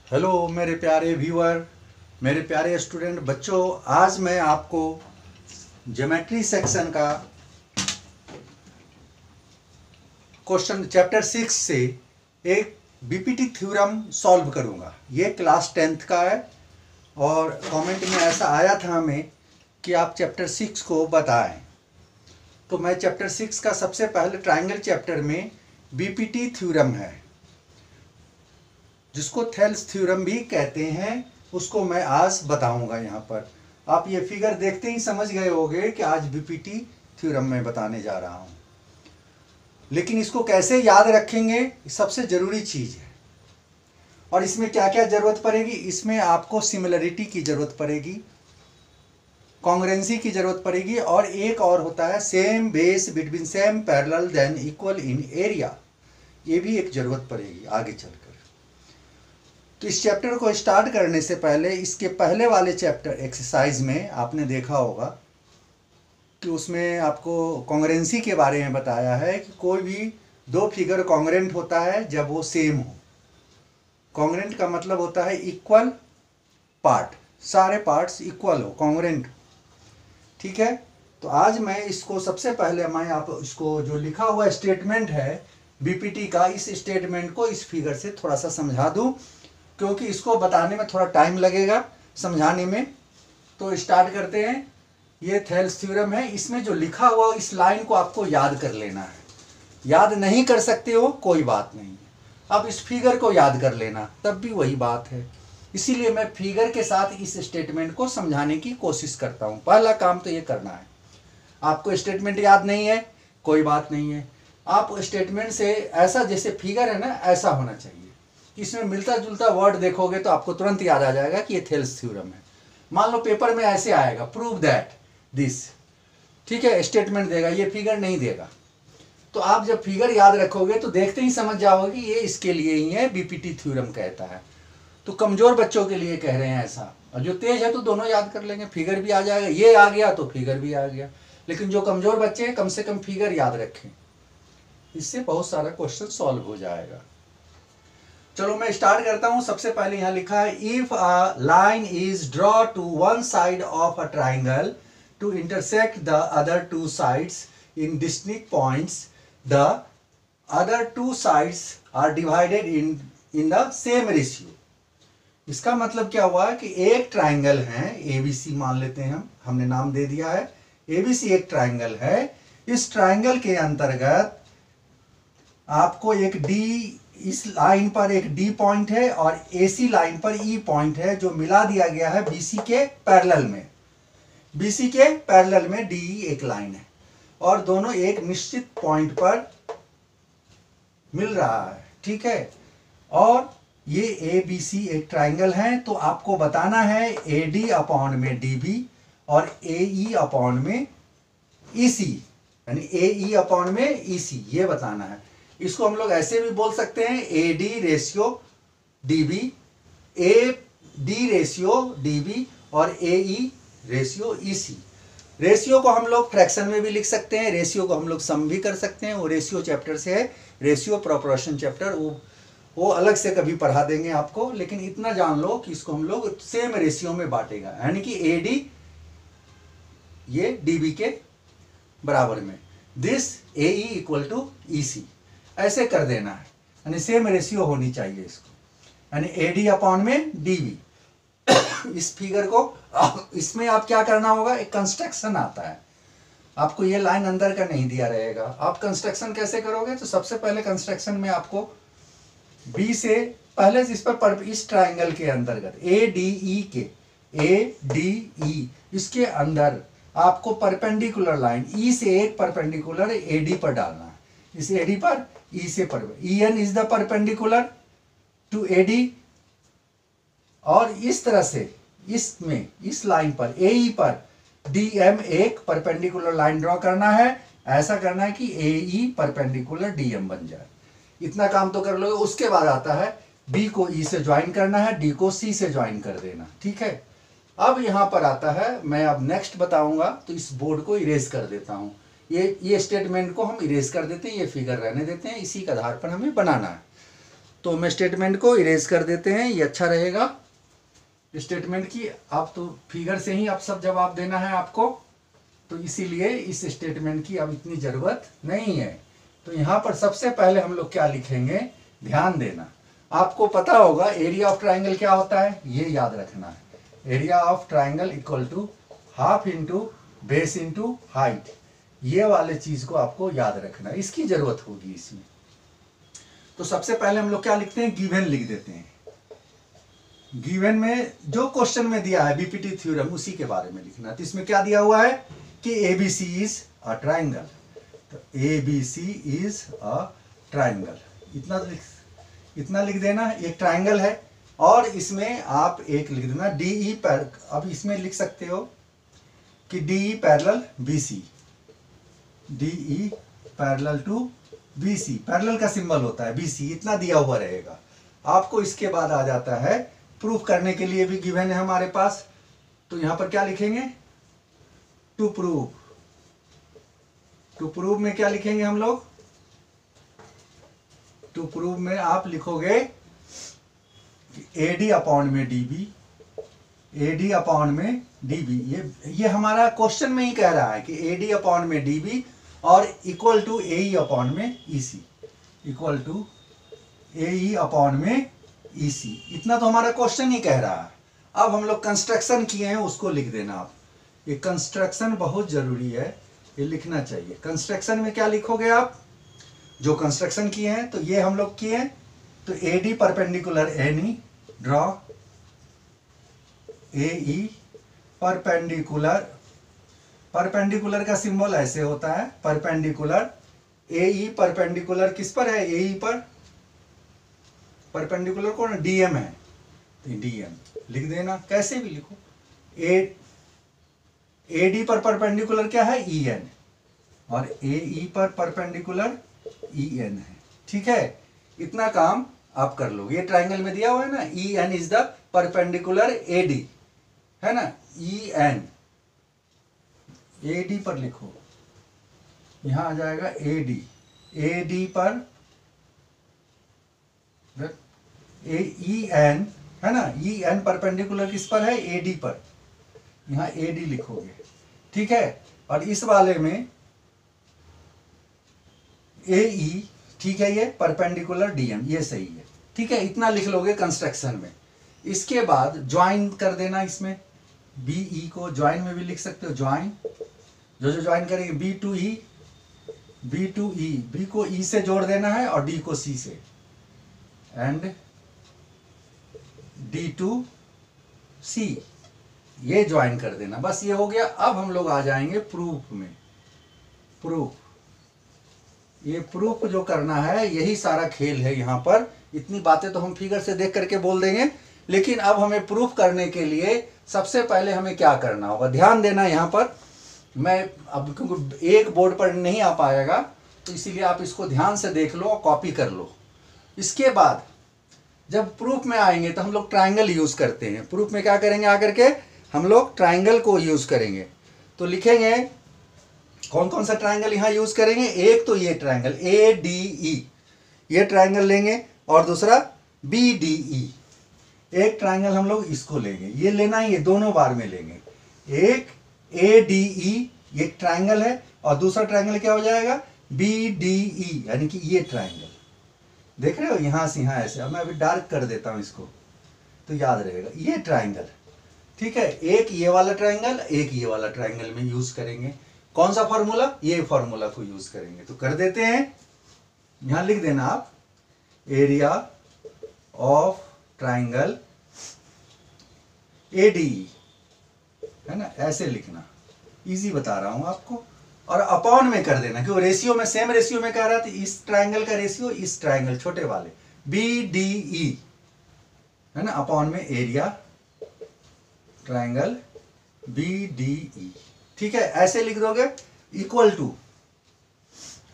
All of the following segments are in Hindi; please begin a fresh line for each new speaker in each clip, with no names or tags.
हेलो मेरे प्यारे व्यूअर, मेरे प्यारे स्टूडेंट बच्चों, आज मैं आपको ज्योमेट्री सेक्शन का क्वेश्चन चैप्टर 6 से एक बीपीटी थ्योरम सॉल्व करूंगा। ये क्लास 10th का है और कमेंट में ऐसा आया था हमें कि आप चैप्टर 6 को बताएं। तो मैं चैप्टर 6 का सबसे पहले ट्रायंगल चैप्टर में बीपीटी थ्योरम है, जिसको थेल्स थ्योरम भी कहते हैं, उसको मैं आज बताऊंगा। यहाँ पर आप ये फिगर देखते ही समझ गए होंगे कि आज बीपीटी थ्योरम मैं बताने जा रहा हूँ। लेकिन इसको कैसे याद रखेंगे, सबसे ज़रूरी चीज़ है। और इसमें क्या क्या ज़रूरत पड़ेगी, इसमें आपको सिमिलरिटी की ज़रूरत पड़ेगी, कॉन्ग्रुएंसी की ज़रूरत पड़ेगी, और एक और होता है same base between same parallel than equal in area. ये भी एक ज़रूरत पड़ेगी आगे चलकर। तो इस चैप्टर को स्टार्ट करने से पहले इसके पहले वाले चैप्टर एक्सरसाइज में आपने देखा होगा कि उसमें आपको कॉन्ग्रुएंसी के बारे में बताया है कि कोई भी दो फिगर कॉन्ग्रुएंट होता है जब वो सेम हो। कॉन्ग्रुएंट का मतलब होता है इक्वल पार्ट, सारे पार्ट्स इक्वल हो, कॉन्ग्रुएंट। ठीक है, तो आज मैं इसको सबसे पहले मैं आप इसको जो लिखा हुआ स्टेटमेंट है बीपीटी का, इस स्टेटमेंट को इस फिगर से थोड़ा सा समझा दूं, क्योंकि इसको बताने में थोड़ा टाइम लगेगा समझाने में। तो स्टार्ट करते हैं। ये थेल्स थ्योरम है, इसमें जो लिखा हुआ इस लाइन को आपको याद कर लेना है। याद नहीं कर सकते हो कोई बात नहीं, अब इस फिगर को याद कर लेना, तब भी वही बात है। इसीलिए मैं फिगर के साथ इस स्टेटमेंट को समझाने की कोशिश करता हूँ। पहला काम तो ये करना है। आपको स्टेटमेंट याद नहीं है कोई बात नहीं है, आप स्टेटमेंट से ऐसा जैसे फिगर है ना ऐसा होना चाहिए, इसमें मिलता जुलता वर्ड देखोगे तो आपको तुरंत याद आ जाएगा कि ये थेल्स थ्योरम है। मान लो पेपर में ऐसे आएगा, प्रूव दैट दिस, ठीक है, स्टेटमेंट देगा, ये फिगर नहीं देगा। तो आप जब फिगर याद रखोगे तो देखते ही समझ जाओगे कि ये इसके लिए ही है, बीपीटी थ्योरम कहता है। तो कमजोर बच्चों के लिए कह रहे हैं ऐसा, और जो तेज है तो दोनों याद कर लेंगे, फिगर भी आ जाएगा, ये आ गया तो फिगर भी आ गया। लेकिन जो कमजोर बच्चे हैं कम से कम फिगर याद रखें, इससे बहुत सारा क्वेश्चन सॉल्व हो जाएगा। चलो मैं स्टार्ट करता हूं। सबसे पहले यहां लिखा है if a line is draw to one side of a triangle to intersect the other two sides in distinct points, the other two sides are divided in the same ratio. इसका मतलब क्या हुआ कि एक ट्राइंगल है एबीसी, मान लेते हैं हमने नाम दे दिया है एबीसी, एक ट्राइंगल है। इस ट्राइंगल के अंतर्गत आपको एक डी, इस लाइन पर एक डी पॉइंट है और एसी लाइन पर ई पॉइंट है, जो मिला दिया गया है बीसी के पैरेलल में। बीसी के पैरेलल में डी एक लाइन है और दोनों एक निश्चित पॉइंट पर मिल रहा है, ठीक है। और ये ए बी सी एक ट्राइंगल है, तो आपको बताना है ए डी अपॉन में डी बी और ए ई अपॉन में ई सी, यानी ए ई अपॉन में ई सी, ये बताना है। इसको हम लोग ऐसे भी बोल सकते हैं A D ratio D B, A D ratio D B और A E ratio E C. Ratio को हम लोग फ्रैक्शन में भी लिख सकते हैं, रेशियो को हम लोग सम भी कर सकते हैं। वो रेशियो चैप्टर से है, रेशियो प्रोपोर्शन चैप्टर, वो अलग से कभी पढ़ा देंगे आपको। लेकिन इतना जान लो कि इसको हम लोग सेम रेशियो में बांटेगा, यानी कि ए डी ये डी बी के बराबर में, this A E equal to E C, ऐसे कर देना है, यानी सेम रेशियो होनी चाहिए इसको, यानी ए डी अपॉन में डी बी। इस फिगर को, इसमें आप क्या करना होगा, एक कंस्ट्रक्शन आता है। आपको ये लाइन अंदर का नहीं दिया रहेगा, आप कंस्ट्रक्शन कैसे करोगे, तो सबसे पहले कंस्ट्रक्शन में आपको बी से पहले इस पर इस ट्राइंगल के अंतर्गत ए डी ई के, ए डी ई, इसके अंदर आपको परपेंडिकुलर लाइन ई से एक परपेंडिकुलर ए डी पर डालना है। इस ए डी पर ई से पर E N is the perpendicular to A D, और इस तरह से इसमें इस लाइन पर ए ई पर डी एम एक परपेंडिकुलर लाइन ड्रॉ करना है। ऐसा करना है कि ए ई परपेंडिकुलर डी एम बन जाए। इतना काम तो कर लोगे। उसके बाद आता है बी को ई से ज्वाइन करना है, डी को सी से ज्वाइन कर देना, ठीक है। अब यहां पर आता है, मैं अब नेक्स्ट बताऊंगा, तो इस बोर्ड को इरेज कर देता हूं। ये स्टेटमेंट को हम इरेज कर देते हैं, ये फिगर रहने देते हैं, इसी के आधार पर हमें बनाना है। तो हम स्टेटमेंट को इरेज कर देते हैं, ये अच्छा रहेगा। स्टेटमेंट की आप तो फिगर से ही आप सब जवाब देना है आपको, तो इसीलिए इस स्टेटमेंट की अब इतनी ज़रूरत नहीं है। तो यहाँ पर सबसे पहले हम लोग क्या लिखेंगे, ध्यान देना। आपको पता होगा एरिया ऑफ ट्राइंगल क्या होता है, ये याद रखना है। Area of triangle equal to half into base into height, ये वाले चीज़ को आपको याद रखना है, इसकी ज़रूरत होगी इसमें। तो सबसे पहले हम लोग क्या लिखते हैं, गिवन लिख देते हैं। गिवन में जो क्वेश्चन में दिया है बीपीटी थ्योरम, उसी के बारे में लिखना है। तो इसमें क्या दिया हुआ है कि ABC इज अ ट्राइंगल, तो ABC इज अ ट्राइंगल, इतना लिख देना। एक ट्राइंगल है और इसमें आप एक लिख देना DE पर, अब इसमें लिख सकते हो कि DE parallel BC, DE parallel to BC, parallel का सिंबल होता है BC, इतना दिया हुआ रहेगा आपको। इसके बाद आ जाता है प्रूफ करने के लिए भी गिवन है हमारे पास, तो यहां पर क्या लिखेंगे, टू प्रूव। टू प्रूव में क्या लिखेंगे हम लोग, टू प्रूव में आप लिखोगे AD अपॉन में DB, AD अपॉन में DB, ये हमारा क्वेश्चन में ही कह रहा है कि AD अपॉन में DB और इक्वल टू AE अपॉन में EC, equal to AE upon में EC, इतना तो हमारा क्वेश्चन ही कह रहा है। अब हम लोग कंस्ट्रक्शन किए हैं उसको लिख देना आप, ये कंस्ट्रक्शन बहुत जरूरी है, ये लिखना चाहिए। कंस्ट्रक्शन में क्या लिखोगे आप, जो कंस्ट्रक्शन किए हैं, तो ये हम लोग किए हैं, तो AD perpendicular NE draw, AE perpendicular, perpendicular का सिंबल ऐसे होता है परपेंडिकुलर, AE परपेंडिकुलर किस पर है, AE पर, परपेंडिकुलर कौन है, DM है, तो DM लिख देना, कैसे भी लिखो। AD पर परपेंडिकुलर क्या है, EN, और AE पर परपेंडिकुलर EN है, ठीक है। इतना काम आप कर लोगे। ये ट्राइंगल में दिया हुआ है ना, EN is the perpendicular AD, है ना, EN, AD पर लिखो, यहां आ जाएगा AD पर EN, है ना, EN परपेंडिकुलर किस पर है, AD पर, यहां AD लिखोगे, ठीक है। और इस वाले में AE, ठीक है, ये परपेंडिकुलर DM, ये सही है, ठीक है। इतना लिख लोगे कंस्ट्रक्शन में। इसके बाद ज्वाइन कर देना, इसमें BE को ज्वाइन में भी लिख सकते हो, ज्वाइन, जो ज्वाइन करेंगे B टू E, B को E से जोड़ देना है और D को C से, एंड D टू C, ये ज्वाइन कर देना, बस ये हो गया। अब हम लोग आ जाएंगे प्रूफ में। प्रूफ, ये प्रूफ जो करना है, यही सारा खेल है यहाँ पर। इतनी बातें तो हम फिगर से देख करके बोल देंगे, लेकिन अब हमें प्रूफ करने के लिए सबसे पहले हमें क्या करना होगा, ध्यान देना। यहाँ पर मैं अब, क्योंकि एक बोर्ड पर नहीं आ पाएगा, तो इसीलिए आप इसको ध्यान से देख लो और कॉपी कर लो। इसके बाद जब प्रूफ में आएंगे तो हम लोग ट्राइंगल यूज़ करते हैं। प्रूफ में क्या करेंगे, आकर के हम लोग ट्राइंगल को यूज़ करेंगे। तो लिखेंगे कौन कौन सा ट्राइंगल यहाँ यूज़ करेंगे, एक तो ये ट्राइंगल ADE, ये ट्राइंगल लेंगे, और दूसरा BDE, एक ट्राइंगल हम लोग इसको लेंगे, ये लेना ही है, दोनों बार में लेंगे। एक ADE, ये ट्राइंगल है, और दूसरा ट्राइंगल क्या हो जाएगा, BDE, यानी कि ये ट्राइंगल, देख रहे हो, यहां से यहां ऐसे। अब मैं अभी डार्क कर देता हूं इसको, तो याद रहेगा, ये ट्राइंगल, ठीक है। एक ये वाला ट्राइंगल, एक ये वाला ट्राइंगल में यूज करेंगे। कौन सा फॉर्मूला, ये फॉर्मूला को यूज करेंगे। तो कर देते हैं, यहां लिख देना आप, एरिया ऑफ ट्राइंगल ADE, है ना, ऐसे लिखना, इजी बता रहा हूं आपको। और अपॉन में कर देना, क्यों, रेशियो में, सेम रेशियो में कह रहा था, इस ट्राइंगल का रेशियो इस ट्राइंगल छोटे वाले BDE, है ना, अपॉन में एरिया ट्राइंगल BDE, ठीक है, ऐसे लिख दोगे, इक्वल टू।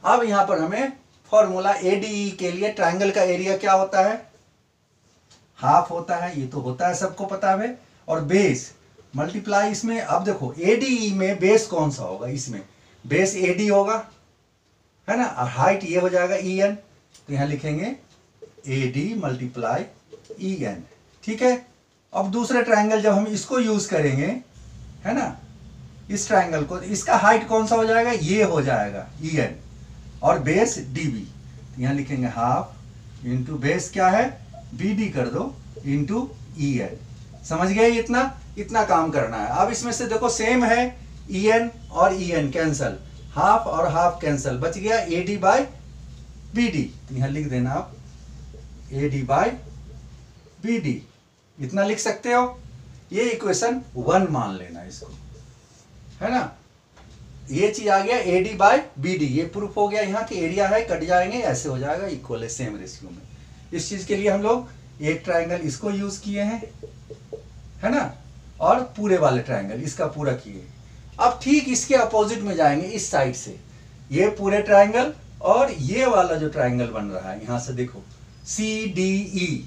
अब यहां पर हमें फॉर्मूला ADE के लिए, ट्राइंगल का एरिया क्या होता है, हाफ होता है, ये तो होता है, सबको पता है। और बेस मल्टीप्लाई इसमें, अब देखो ADE में बेस कौन सा होगा, इसमें बेस AD होगा, है ना, और हाइट ये हो जाएगा EN, तो यहां लिखेंगे AD मल्टीप्लाई EN। ठीक है, अब दूसरे ट्राइंगल जब हम इसको यूज करेंगे, है ना, इस ट्राइंगल को, इसका हाइट कौन सा हो जाएगा, ये हो जाएगा EN और बेस DB। यहाँ लिखेंगे हाफ इंटू बेस क्या है BD कर दो इंटू EN। समझ गए, इतना काम करना है। अब इसमें से देखो सेम है, EN और EN कैंसल, हाफ और हाफ कैंसल, बच गया AD बाई BD। तो यहाँ लिख देना आप AD बाई BD, इतना लिख सकते हो। ये इक्वेशन 1 मान लेना इसको, है ना। ये चीज आ गया AD बाई BD, ये प्रूफ हो गया यहाँ कि एरिया है, कट जाएंगे ऐसे हो जाएगा, इक्वल है सेम रेशियो में। इस चीज के लिए हम लोग एक ट्राइंगल इसको यूज किए हैं, है ना, और पूरे वाले ट्राइंगल इसका पूरा किए। अब ठीक इसके अपोजिट में जाएंगे, इस साइड से ये पूरे ट्राइंगल और ये वाला जो ट्राइंगल बन रहा है, यहां से देखो CDE,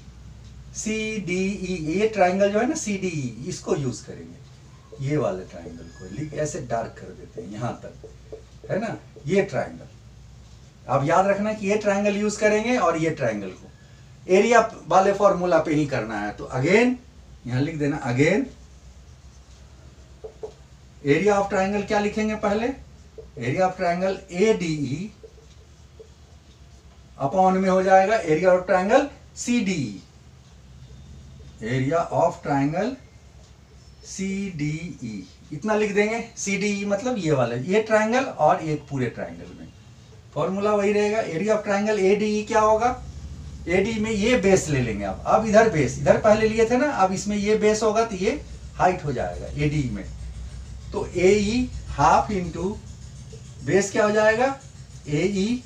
ये ट्राइंगल जो है ना CDE, इसको यूज करेंगे। ये वाले ट्राइंगल को लिख ऐसे डार्क कर देते हैं यहां तक, है ना, ये ट्राइंगल। अब याद रखना कि ये ट्राइंगल यूज करेंगे और ये ट्राइंगल को एरिया वाले फॉर्मूला पे ही करना है। तो अगेन यहां लिख देना, अगेन एरिया ऑफ ट्राइंगल क्या लिखेंगे पहले, area of triangle ADE upon में हो जाएगा area of triangle CDE, area of triangle CDE, इतना लिख देंगे। CDE मतलब ये वाला, ये ट्राइंगल और एक पूरे ट्राइंगल में फॉर्मूला वही रहेगा। एरिया ऑफ ट्राइंगल ADE क्या होगा, AD में ये बेस ले लेंगे आप, अब इधर बेस, इधर पहले लिए थे ना, अब इसमें ये बेस होगा तो ये हाइट हो जाएगा AD में। तो AE हाफ इंटू बेस क्या हो जाएगा AE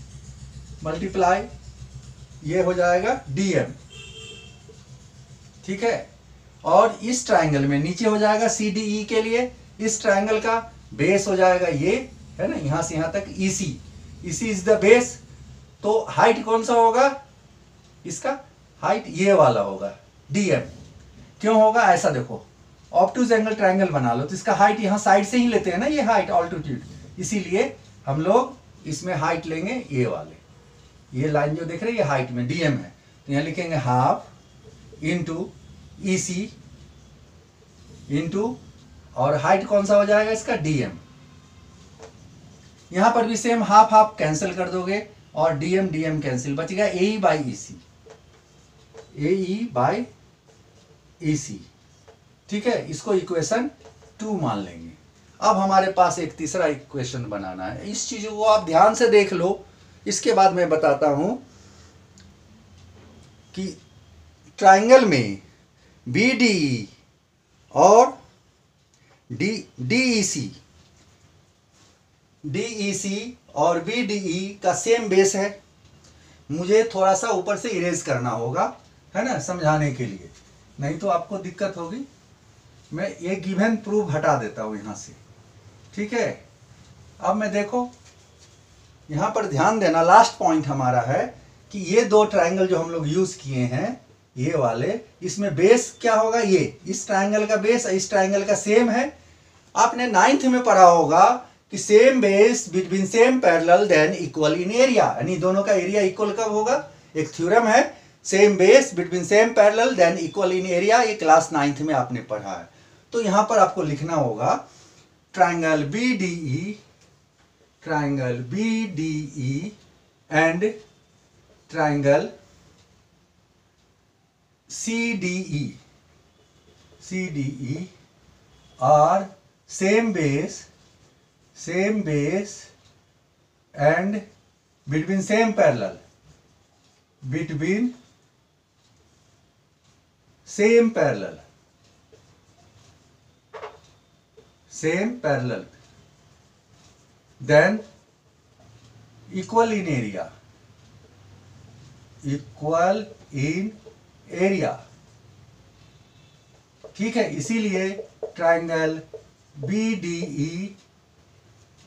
मल्टीप्लाई ये हो जाएगा DM। ठीक है, और इस ट्राइंगल में नीचे हो जाएगा CDE के लिए, इस ट्राइंगल का बेस हो जाएगा ये, है ना, यहां से यहां तक EC इज द बेस। तो हाइट कौन सा होगा, इसका हाइट ये वाला होगा DM। क्यों होगा ऐसा, देखो ऑब्टूज एंगल ट्राइंगल बना लो तो इसका हाइट यहाँ साइड से ही लेते हैं ना, ये हाइट ऑल्टीट्यूड, इसीलिए हम लोग इसमें हाइट लेंगे ये वाले, ये लाइन जो देख रहे हैं ये हाइट में DM है। तो यहाँ लिखेंगे हाफ इंटू EC इंटू, और हाइट कौन सा हो जाएगा इसका DM। यहां पर भी सेम हाफ हाफ कैंसिल कर दोगे और DM कैंसिल, बच गया AE by EC, AE by EC। ठीक है, इसको इक्वेशन 2 मान लेंगे। अब हमारे पास एक तीसरा इक्वेशन बनाना है, इस चीज को आप ध्यान से देख लो, इसके बाद मैं बताता हूं कि ट्राइंगल में BDE और DEC और BDE का सेम बेस है। मुझे थोड़ा सा ऊपर से इरेज करना होगा, है ना, समझाने के लिए, नहीं तो आपको दिक्कत होगी। मैं ये गिवन प्रूफ हटा देता हूं यहां से। ठीक है, अब मैं देखो यहां पर ध्यान देना, लास्ट पॉइंट हमारा है कि ये दो ट्राइंगल जो हम लोग यूज किए हैं, ये वाले, इसमें बेस क्या होगा, ये इस ट्राइंगल का बेस इस ट्राइंगल का सेम है। आपने 9th में पढ़ा होगा कि same base between same parallel than equal in area, यानी दोनों का एरिया इक्वल कब होगा, एक थ्योरम है, same base between same parallel than equal in area, ये क्लास 9th में आपने पढ़ा है। तो यहां पर आपको लिखना होगा triangle BDE and triangle CDE are same base and between same parallel, same parallel then equal in area। ठीक है, इसीलिए triangle BDE,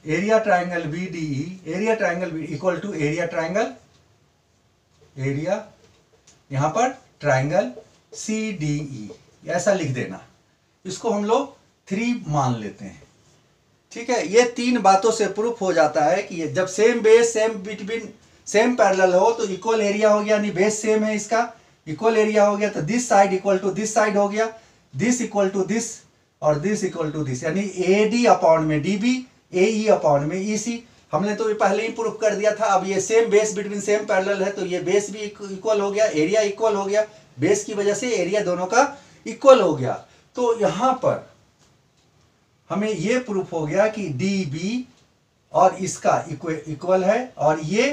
area triangle BDE equal to area यहां पर ट्राइंगल CDE, ऐसा लिख देना। इसको हम लोग 3 मान लेते हैं। ठीक है, ये 3 बातों से प्रूफ हो जाता है कि जब same base same between same parallel हो तो इक्वल एरिया हो गया, यानी बेस सेम है, इसका इक्वल एरिया हो गया, तो this side equal to this side हो गया, दिस इक्वल टू दिस और दिस इक्वल टू दिस, यानी AD अपॉन में DB, AE अपॉन में EC। हमने तो ये पहले ही प्रूफ कर दिया था। अब ये same base between same parallel है तो ये बेस भी इक्वल हो गया, एरिया इक्वल हो गया, बेस की वजह से एरिया दोनों का इक्वल हो गया। तो यहां पर हमें ये प्रूफ हो गया कि DB और इसका इक्वल है, और ये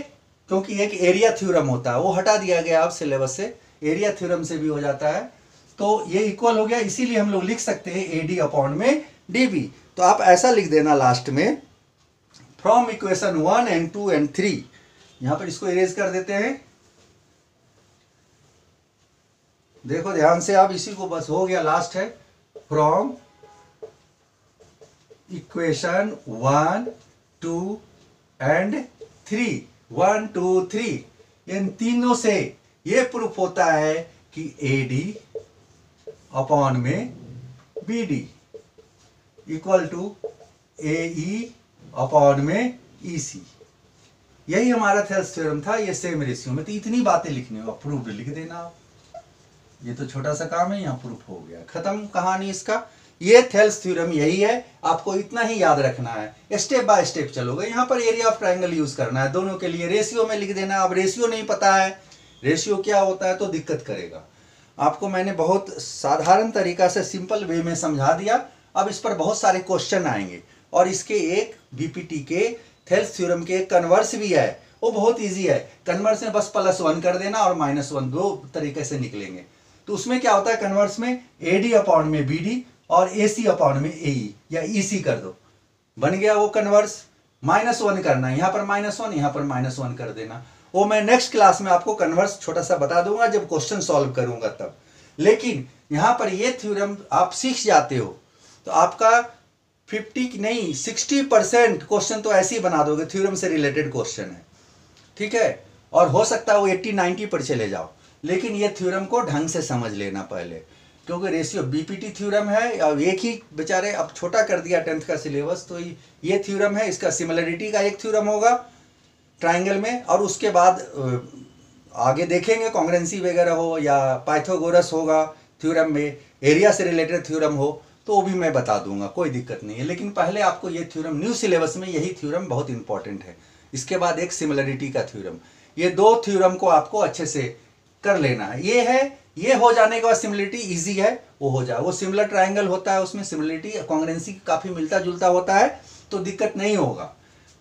क्योंकि एक एरिया थ्योरम होता है वो हटा दिया गया अब सिलेबस से, एरिया थ्योरम से भी हो जाता है, तो ये इक्वल हो गया, इसीलिए हम लोग लिख सकते हैं AD अपॉन में DB। तो आप ऐसा लिख देना लास्ट में, फ्रॉम इक्वेशन 1 and 2 and 3, यहां पर इसको इरेज कर देते हैं। देखो ध्यान से आप, इसी को बस हो गया, लास्ट है फ्रॉम इक्वेशन 1, 2 and 3, 1, 2, 3, इन तीनों से ये प्रूफ होता है कि AD अपॉन में BD equal to AE upon में EC। यही हमारा थेल्स थ्योरम था, ये सेम रेशियो में। तो इतनी बातें लिखनी हो, प्रूफ लिख देना आप, ये तो छोटा सा काम है, यहाँ प्रूफ हो गया, खत्म कहानी इसका। ये थेल्स थ्योरम यही है, आपको इतना ही याद रखना है, स्टेप बाय स्टेप चलोगे। यहाँ पर एरिया ऑफ ट्राइंगल यूज करना है दोनों के लिए, रेशियो में लिख देना। अब रेशियो नहीं पता है, रेशियो क्या होता है तो दिक्कत करेगा। आपको मैंने बहुत साधारण तरीका से सिंपल वे में समझा दिया। अब इस पर बहुत सारे क्वेश्चन आएंगे, और इसके एक बीपीटी के थेल्स थ्योरम के एक कन्वर्स भी है, वो बहुत इजी है। कन्वर्स में बस +1 कर देना और -1, दो तरीके से निकलेंगे। तो उसमें क्या होता है, कन्वर्स में AD अपॉन में BD और AC अपॉन में AE या EC कर दो, बन गया वो कन्वर्स। -1 करना, यहाँ पर -1, यहाँ पर -1 कर देना। वो मैं नेक्स्ट क्लास में आपको कन्वर्स छोटा सा बता दूंगा जब क्वेश्चन सॉल्व करूंगा तब। लेकिन यहाँ पर ये थ्योरम आप सीख जाते हो तो आपका 50 नहीं 60% क्वेश्चन तो ऐसे ही बना दोगे, थ्योरम से रिलेटेड क्वेश्चन है, ठीक है। और हो सकता है वो 80-90 पर चले जाओ, लेकिन ये थ्योरम को ढंग से समझ लेना पहले, क्योंकि रेशियो बीपीटी थ्योरम है। और एक ही बेचारे अब छोटा कर दिया 10th का सिलेबस, तो ये थ्योरम है, इसका सिमिलरिटी का एक थ्योरम होगा ट्राइंगल में, और उसके बाद आगे देखेंगे कॉन्ग्रुएंसी वगैरह हो या पाइथागोरस होगा थ्योरम में, एरिया से रिलेटेड थ्योरम हो तो वो भी मैं बता दूंगा, कोई दिक्कत नहीं है। लेकिन पहले आपको ये थ्योरम, न्यू सिलेबस में यही थ्योरम बहुत इंपॉर्टेंट है। इसके बाद एक सिमिलरिटी का थ्योरम, ये दो थ्योरम को आपको अच्छे से कर लेना है। ये है, ये हो जाने के बाद सिमिलरिटी इजी है, वो हो जाए। वो सिमिलर ट्राइंगल होता है, उसमें सिमिलरिटी कॉन्ग्रुएंसी काफ़ी मिलता जुलता होता है, तो दिक्कत नहीं होगा।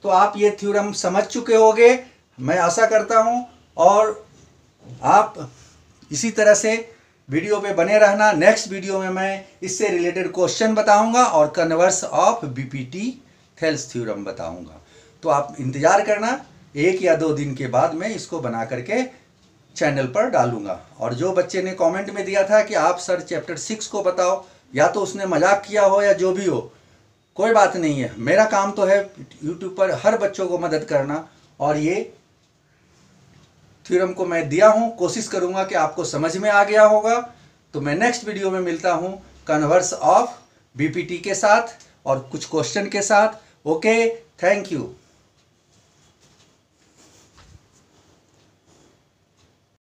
तो आप ये थ्योरम समझ चुके होंगे, मैं आशा करता हूँ। और आप इसी तरह से वीडियो पे बने रहना। नेक्स्ट वीडियो में मैं इससे रिलेटेड क्वेश्चन बताऊंगा और converse of BPT Thales theorem बताऊंगा। तो आप इंतजार करना, 1 या 2 दिन के बाद मैं इसको बना करके चैनल पर डालूंगा। और जो बच्चे ने कमेंट में दिया था कि आप सर चैप्टर 6 को बताओ, या तो उसने मजाक किया हो या जो भी हो, कोई बात नहीं है। मेरा काम तो है यूट्यूब पर हर बच्चों को मदद करना, और ये थ्योरम को मैं दिया हूं, कोशिश करूंगा कि आपको समझ में आ गया होगा। तो मैं नेक्स्ट वीडियो में मिलता हूं कन्वर्स ऑफ बीपीटी के साथ और कुछ क्वेश्चन के साथ। Okay, thank you.